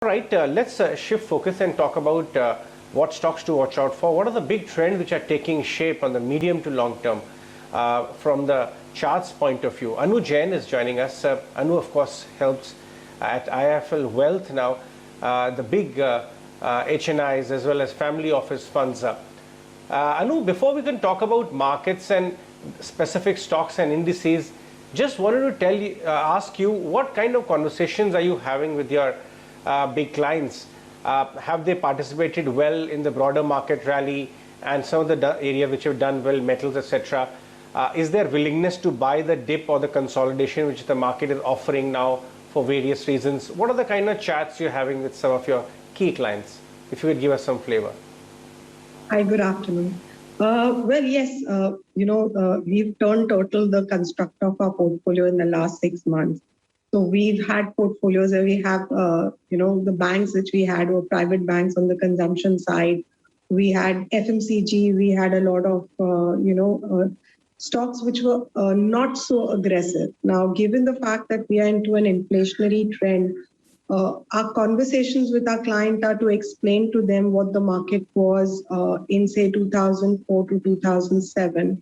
All right, let's shift focus and talk about what stocks to watch out for. What are the big trends which are taking shape on the medium to long term from the charts point of view? Anu Jain is joining us. Anu, of course, helps at IIFL Wealth now, the big HNIs as well as family office funds. Anu, before we can talk about markets and specific stocks and indices, just wanted to ask you, what kind of conversations are you having with your big clients? Have they participated well in the broader market rally and some of the area which have done well, metals, etc.? Is there willingness to buy the dip or the consolidation which the market is offering now for various reasons? What are the kind of chats you're having with some of your key clients? If you could give us some flavor. Hi, good afternoon. Well, yes, we've turned total the construct of our portfolio in the last 6 months. So we've had portfolios where we have, the banks which we had were private banks on the consumption side. We had FMCG, we had a lot of, stocks which were not so aggressive. Now, given the fact that we are into an inflationary trend, our conversations with our client are to explain to them what the market was in, say, 2004 to 2007,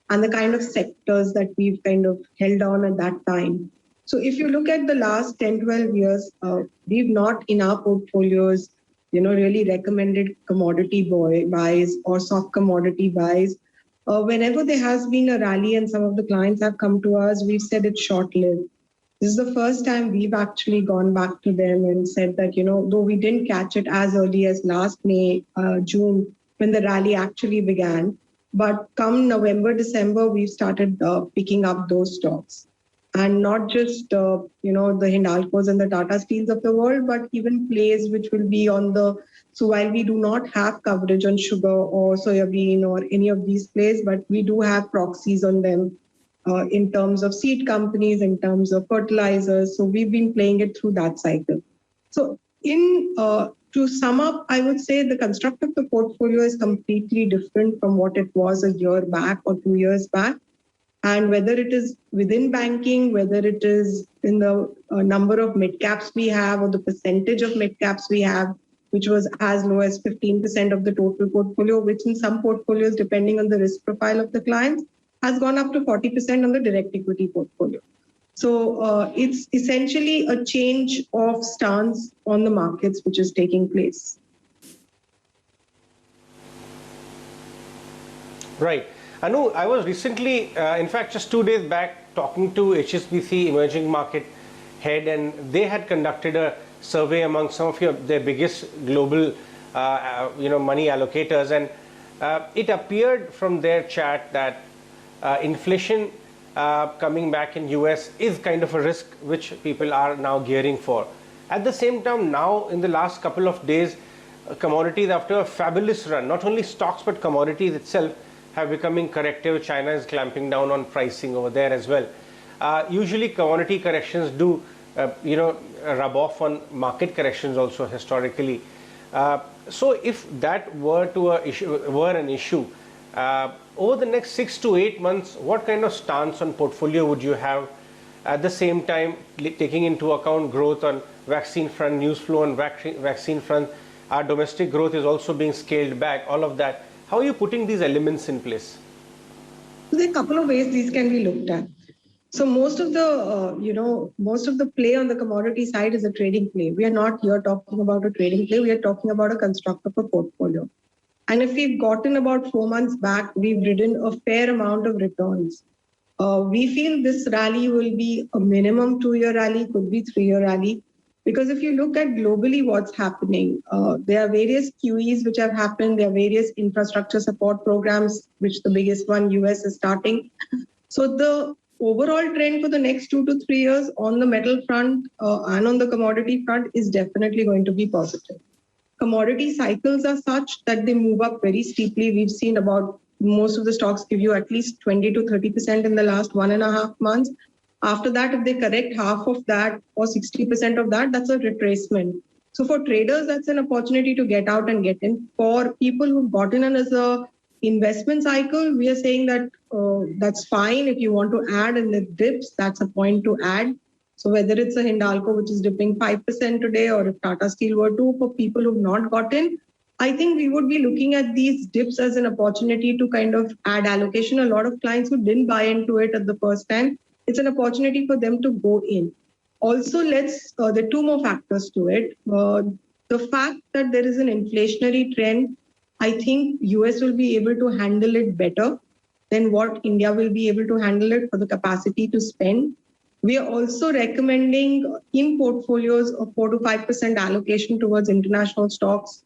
and the kind of sectors that we've kind of held on at that time. So if you look at the last 10, 12 years, we've not in our portfolios, really recommended commodity buys or soft commodity buys. Whenever there has been a rally and some of the clients have come to us, we've said it's short-lived. This is the first time we've actually gone back to them and said that, though we didn't catch it as early as last May, June, when the rally actually began, but come November, December, we've started picking up those stocks. And not just, the Hindalcos and the Tata Steels of the world, but even plays which will be on so while we do not have coverage on sugar or soybean or any of these plays, but we do have proxies on them in terms of seed companies, in terms of fertilizers. So we've been playing it through that cycle. So to sum up, I would say the construct of the portfolio is completely different from what it was a year back or 2 years back. And whether it is within banking, whether it is in the number of midcaps we have or the percentage of midcaps we have, which was as low as 15% of the total portfolio, which in some portfolios, depending on the risk profile of the clients, has gone up to 40% on the direct equity portfolio. So it's essentially a change of stance on the markets which is taking place. Right. Anu, I was recently, in fact, just 2 days back, talking to HSBC emerging market head, and they had conducted a survey among some of their biggest global, money allocators, and it appeared from their chat that inflation coming back in US is kind of a risk which people are now gearing for. At the same time, now in the last couple of days, commodities after a fabulous run, not only stocks but commodities itself have becoming corrective. China is clamping down on pricing over there as well. Usually commodity corrections do, rub off on market corrections also historically. So if that were an issue, over the next 6 to 8 months, what kind of stance on portfolio would you have? At the same time, taking into account growth on vaccine front, news flow on vaccine front, our domestic growth is also being scaled back, all of that. How are you putting these elements in place? There are a couple of ways these can be looked at. So most of the play on the commodity side is a trading play. We are not here talking about a trading play. We are talking about a construct of a portfolio. And if we've gotten about 4 months back, we've ridden a fair amount of returns. We feel this rally will be a minimum 2-year rally, could be 3-year rally. Because if you look at globally what's happening, there are various QEs which have happened. There are various infrastructure support programs, which the biggest one, US, is starting. So the overall trend for the next 2 to 3 years on the metal front and on the commodity front is definitely going to be positive. Commodity cycles are such that they move up very steeply. We've seen about most of the stocks give you at least 20 to 30% in the last 1.5 months. After that, if they correct half of that or 60% of that, that's a retracement. So for traders, that's an opportunity to get out and get in. For people who've gotten in as a investment cycle, we are saying that that's fine. If you want to add in the dips, that's a point to add. So whether it's a Hindalco, which is dipping 5% today, or if Tata Steel were to, for people who've not gotten, I think we would be looking at these dips as an opportunity to kind of add allocation. A lot of clients who didn't buy into it at the first time, it's an opportunity for them to go in. Also, there are two more factors to it. The fact that there is an inflationary trend, I think US will be able to handle it better than what India will be able to handle it for the capacity to spend. We are also recommending in portfolios a 4 to 5% allocation towards international stocks,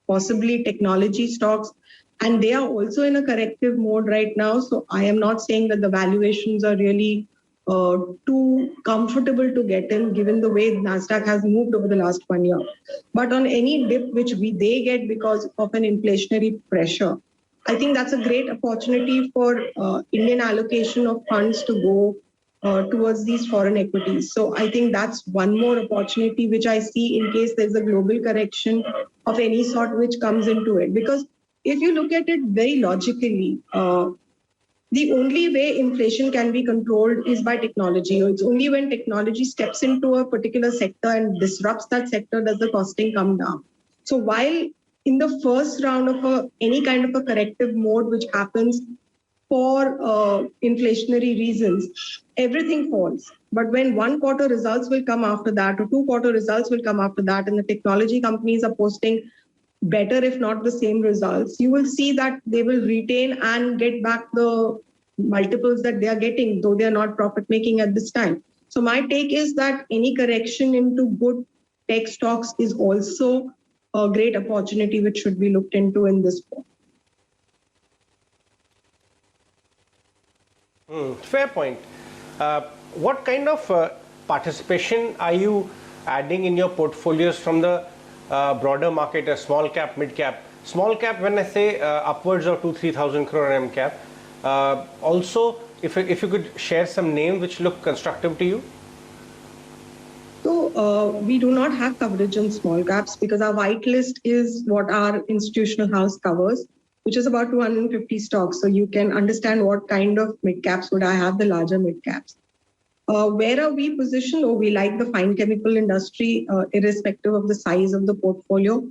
possibly technology stocks, and they are also in a corrective mode right now. So I am not saying that the valuations are really too comfortable to get in, given the way Nasdaq has moved over the last 1 year. But on any dip which they get because of an inflationary pressure, I think that's a great opportunity for Indian allocation of funds to go towards these foreign equities. So I think that's one more opportunity which I see in case there's a global correction of any sort which comes into it. Because if you look at it very logically, the only way inflation can be controlled is by technology. It's only when technology steps into a particular sector and disrupts that sector does the costing come down. So while in the first round of any kind of a corrective mode which happens for inflationary reasons, everything falls. But when 1 quarter results will come after that, or 2 quarter results will come after that, and the technology companies are posting better, if not the same results, you will see that they will retain and get back the multiples that they are getting, though they are not profit making at this time. So my take is that any correction into good tech stocks is also a great opportunity which should be looked into in this point. Fair point. What kind of participation are you adding in your portfolios from the broader market, a small cap, mid cap? Small cap, when I say upwards of 2,000-3,000 crore M cap. Also, if you could share some names which look constructive to you. So we do not have coverage on small caps because our whitelist is what our institutional house covers, which is about 250 stocks. So you can understand what kind of mid caps would I have, the larger mid caps. Where are we positioned? Oh, we like the fine chemical industry, irrespective of the size of the portfolio.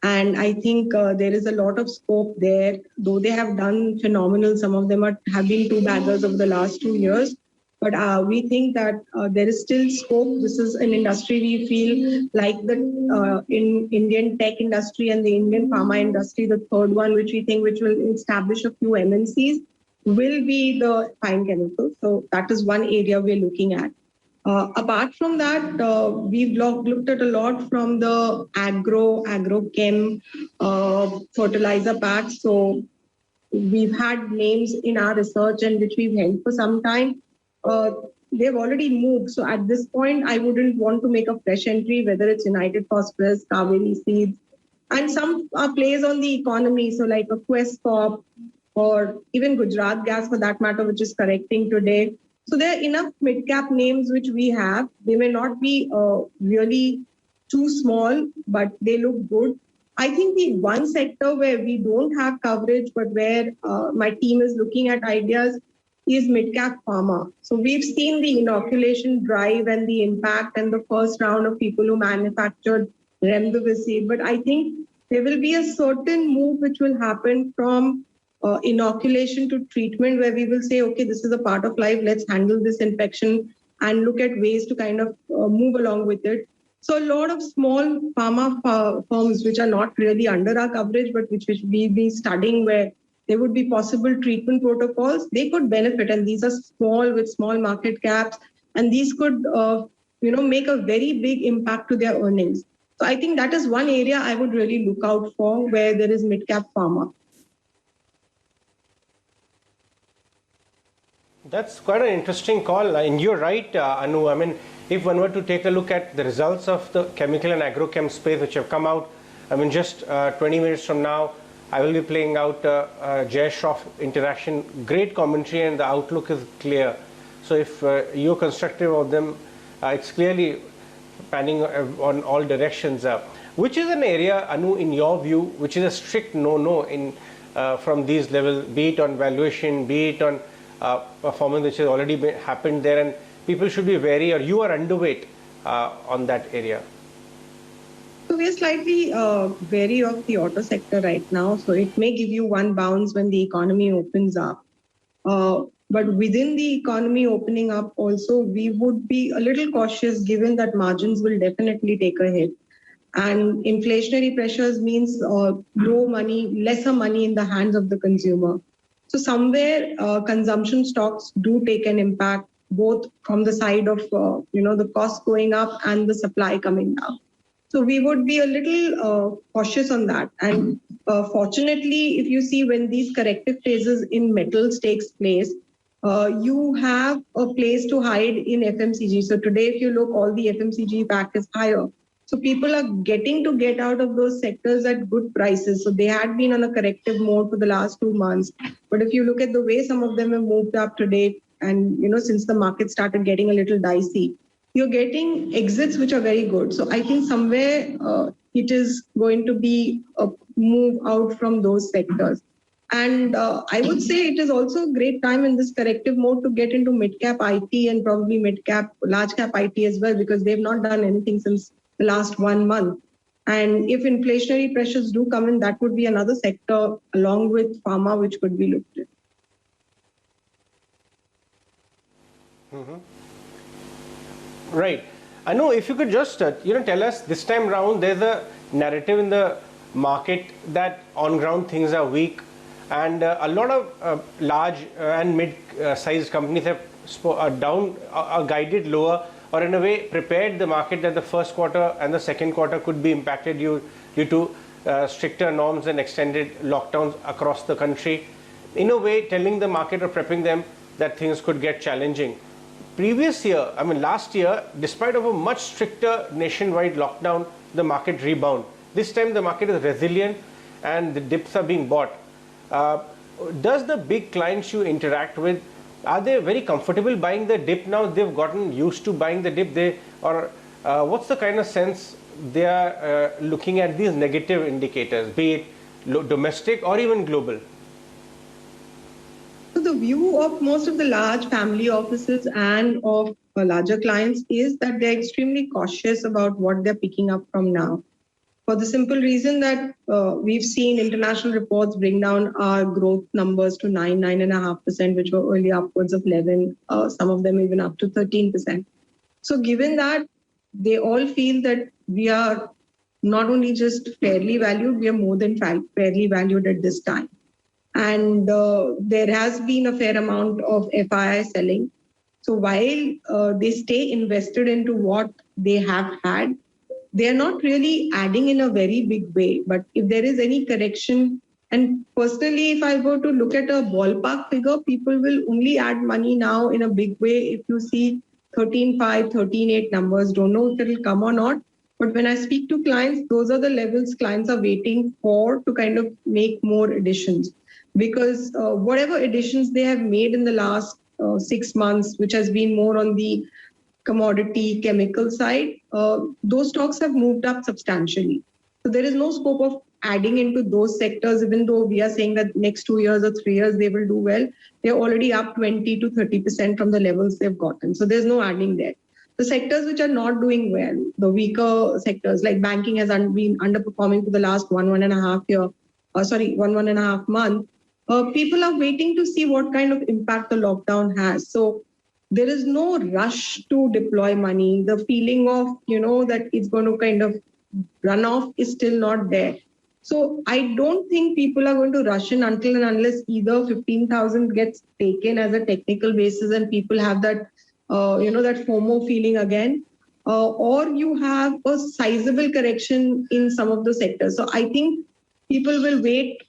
And I think there is a lot of scope there, though they have done phenomenal. Some of them have been two baggers over the last 2 years. But we think that there is still scope. This is an industry we feel like the in Indian tech industry and the Indian pharma industry, the third one, which we think which will establish a few MNCs, will be the fine chemicals. So that is one area we're looking at. Apart from that, we've looked at a lot from the agrochem, fertilizer packs. So we've had names in our research and which we've held for some time. They've already moved. So at this point, I wouldn't want to make a fresh entry, whether it's United Phosphorus, Kaveri Seeds, and some plays on the economy. So like a Quest Corp, or even Gujarat Gas for that matter, which is correcting today. So there are enough mid-cap names which we have. They may not be really too small, but they look good. I think the one sector where we don't have coverage, but where my team is looking at ideas is midcap pharma. So we've seen the inoculation drive and the impact and the first round of people who manufactured remdesivir. But I think there will be a certain move which will happen from inoculation to treatment, where we will say, okay, this is a part of life, let's handle this infection and look at ways to kind of move along with it. So a lot of small pharma firms which are not really under our coverage, but which we've been studying, where there would be possible treatment protocols, they could benefit. And these are small with small market caps, and these could make a very big impact to their earnings. So I think that is one area I would really look out for, where there is mid-cap pharma. That's quite an interesting call, and you're right, Anu. I mean, if one were to take a look at the results of the chemical and agrochem space which have come out, I mean, just 20 minutes from now, I will be playing out Jay Shroff interaction. Great commentary, and the outlook is clear. So if you're constructive of them, it's clearly panning on all directions. Which is an area, Anu, in your view, which is a strict no-no in from these levels, be it on valuation, be it on performance which has already happened there, and people should be wary, or you are underweight on that area? So we are slightly wary of the auto sector right now. So it may give you one bounce when the economy opens up. But within the economy opening up also, we would be a little cautious given that margins will definitely take a hit. And inflationary pressures means lesser money in the hands of the consumer. So somewhere consumption stocks do take an impact, both from the side of the cost going up and the supply coming down. So we would be a little cautious on that. And fortunately, if you see when these corrective phases in metals takes place, you have a place to hide in FMCG. So today, if you look, all the FMCG pack is higher. So people are getting to get out of those sectors at good prices. So they had been on a corrective mode for the last 2 months. But if you look at the way some of them have moved up today, and since the market started getting a little dicey, you're getting exits which are very good. So I think somewhere it is going to be a move out from those sectors. And I would say it is also a great time in this corrective mode to get into mid-cap IT and probably mid-cap, large-cap IT as well, because they've not done anything since the last 1 month. And if inflationary pressures do come in, that would be another sector along with pharma which could be looked at. Mm-hmm. Right. I know, if you could just tell us, this time round there's a narrative in the market that on ground things are weak, and a lot of large and mid-sized companies are guided lower, or in a way prepared the market that the first quarter and the second quarter could be impacted due to stricter norms and extended lockdowns across the country, in a way telling the market or prepping them that things could get challenging. Last year, despite of a much stricter nationwide lockdown, the market rebound. This time the market is resilient and the dips are being bought. Does the big clients you interact with, are they very comfortable buying the dip now? They've gotten used to buying the dip, what's the kind of sense they are looking at these negative indicators, be it domestic or even global? So the view of most of the large family offices and of larger clients is that they're extremely cautious about what they're picking up from now. For the simple reason that we've seen international reports bring down our growth numbers to 9.5%, which were earlier upwards of 11, some of them even up to 13%. So given that, they all feel that we are not only just fairly valued, we are more than fairly valued at this time. And there has been a fair amount of FII selling. So while they stay invested into what they have had, they are not really adding in a very big way. But if there is any correction, and personally, if I were to look at a ballpark figure, people will only add money now in a big way if you see 13.5, 13.8 numbers. Don't know if it will come or not. But when I speak to clients, those are the levels clients are waiting for to kind of make more additions. Because whatever additions they have made in the last 6 months, which has been more on the commodity chemical side, those stocks have moved up substantially. So there is no scope of adding into those sectors, even though we are saying that next 2 years or 3 years they will do well. They're already up 20 to 30% from the levels they've gotten. So there's no adding there. The sectors which are not doing well, the weaker sectors like banking has been underperforming for the last 1.5 month. People are waiting to see what kind of impact the lockdown has. So there is no rush to deploy money. The feeling of, that it's going to kind of run off is still not there. So I don't think people are going to rush in until and unless either 15,000 gets taken as a technical basis and people have that, that FOMO feeling again, or you have a sizable correction in some of the sectors. So I think people will wait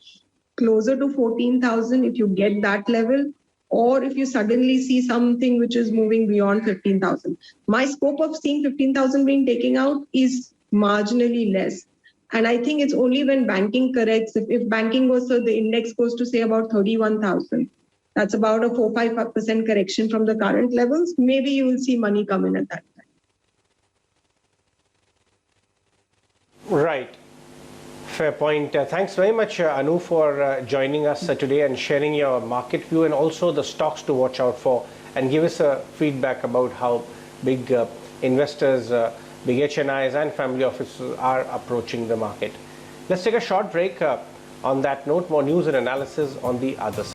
closer to 14,000 if you get that level, or if you suddenly see something which is moving beyond 15,000. My scope of seeing 15,000 being taken out is marginally less. And I think it's only when banking corrects, if banking goes, so the index goes to say about 31,000, that's about a 4-5% correction from the current levels, maybe you will see money come in at that time. Right. Fair point. Thanks very much, Anu, for joining us today and sharing your market view and also the stocks to watch out for and give us a feedback about how big investors, big HNIs and family offices are approaching the market. Let's take a short break. On that note, more news and analysis on the other side.